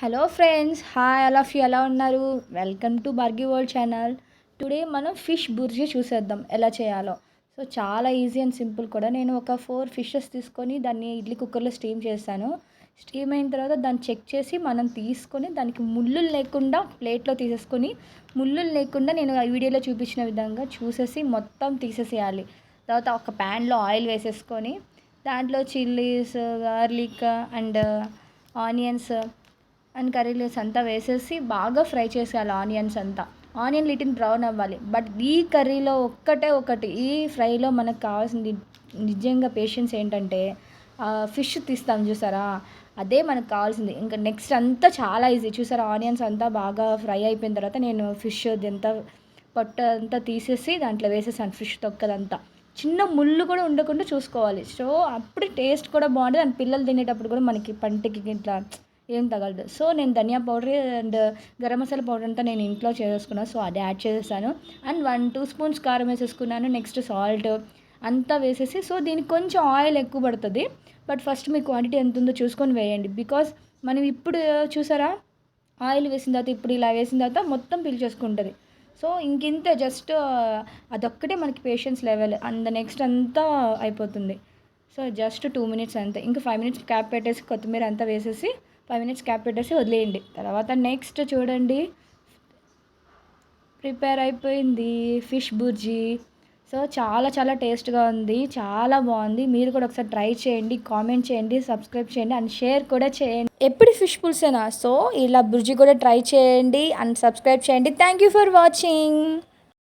Hello friends, hi all of you, ఎలా ఉన్నారు? Welcome to Burgi world channel. Today మనం fish bhurji చూసేద్దాం ఎలా చేయాలో. సో చాలా ఈజీ అండ్ సింపుల్ కూడా. నేను ఒక 4 ఫిషెస్ తీసుకొని దాన్ని ఇడ్లీ కుక్కర్లో స్టీమ్ చేశాను. స్టీమ్ అయిన తర్వాత దాన్ని చెక్ చేసి మనం తీసుకొని దానికి ముళ్ళులు లేకుండా ప్లేట్లో తీసేసుకొని, ముళ్ళులు లేకుండా నేను ఆ వీడియోలో చూపించిన విధంగా చూసేసి మొత్తం తీసేసేయాలి. తర్వాత ఒక ప్యాన్లో ఆయిల్ వేసేసుకొని దాంట్లో chillies, garlic and onions and curry leaves అంతా వేసేసి బాగా ఫ్రై చేసేయాలి. ఆనియన్స్ అంతా ఆనియన్ లిటిల్ బ్రౌన్ అవ్వాలి. బట్ ఈ కర్రీలో ఒకటి ఈ ఫ్రైలో మనకు కావాల్సింది నిజంగా పేషెన్స్ ఏంటంటే ఫిష్ తీస్తాం చూసారా, అదే మనకు కావాల్సింది. ఇంకా నెక్స్ట్ అంతా చాలా ఈజీ. చూసారా, ఆనియన్స్ అంతా బాగా ఫ్రై అయిపోయిన తర్వాత నేను ఫిష్ అంతా పొట్టు అంతా తీసేసి దాంట్లో వేసేసాను. ఫిష్ తొక్కదంతా చిన్న ముళ్ళు కూడా ఉండకుండా చూసుకోవాలి. సో అప్పుడు టేస్ట్ కూడా బాగుంటుంది అండ్ పిల్లలు తినేటప్పుడు కూడా మనకి పంటికి ఇట్లా ఏం తగలదు. సో నేను dhaniya powder and garam masala powder అంతా నేను ఇంట్లో చేసుకున్నాను. సో అది యాడ్ చేసేసాను అండ్ 1-2 స్పూన్స్ కారం వేసేసుకున్నాను. నెక్స్ట్ సాల్ట్ అంతా వేసేసి, సో దీనికి కొంచెం ఆయిల్ ఎక్కువ పడుతుంది. బట్ ఫస్ట్ మీ క్వాంటిటీ ఎంత ఉందో చూసుకొని వేయండి. బికాస్ మనం ఇప్పుడు చూసారా, ఆయిల్ వేసిన తర్వాత ఇప్పుడు ఇలా వేసిన తర్వాత మొత్తం పీల్చేసుకుంటుంది. సో ఇంకింతే, జస్ట్ అదొక్కటే మనకి పేషెన్స్ లెవెల్ అండ్ నెక్స్ట్ అంతా అయిపోతుంది. సో జస్ట్ 2 మినిట్స్ అంతే. ఇంకా 5 మినిట్స్ క్యాప్ పెట్టేసి కొత్తిమీర అంతా వేసేసి 5 మినిట్స్ క్యాప్ పెట్టేసి వదిలేయండి. తర్వాత నెక్స్ట్ చూడండి, ప్రిపేర్ అయిపోయింది ఫిష్ బుర్జీ. సో చాలా టేస్ట్గా ఉంది, చాలా బాగుంది. మీరు కూడా ఒకసారి ట్రై చేయండి, కామెంట్ చేయండి, సబ్స్క్రైబ్ చేయండి అండ్ షేర్ కూడా చేయండి. ఎప్పుడు ఫిష్ పుల్సేనా, సో ఇలా బుర్జీ కూడా ట్రై చేయండి అండ్ సబ్స్క్రైబ్ చేయండి. Thank you for watching.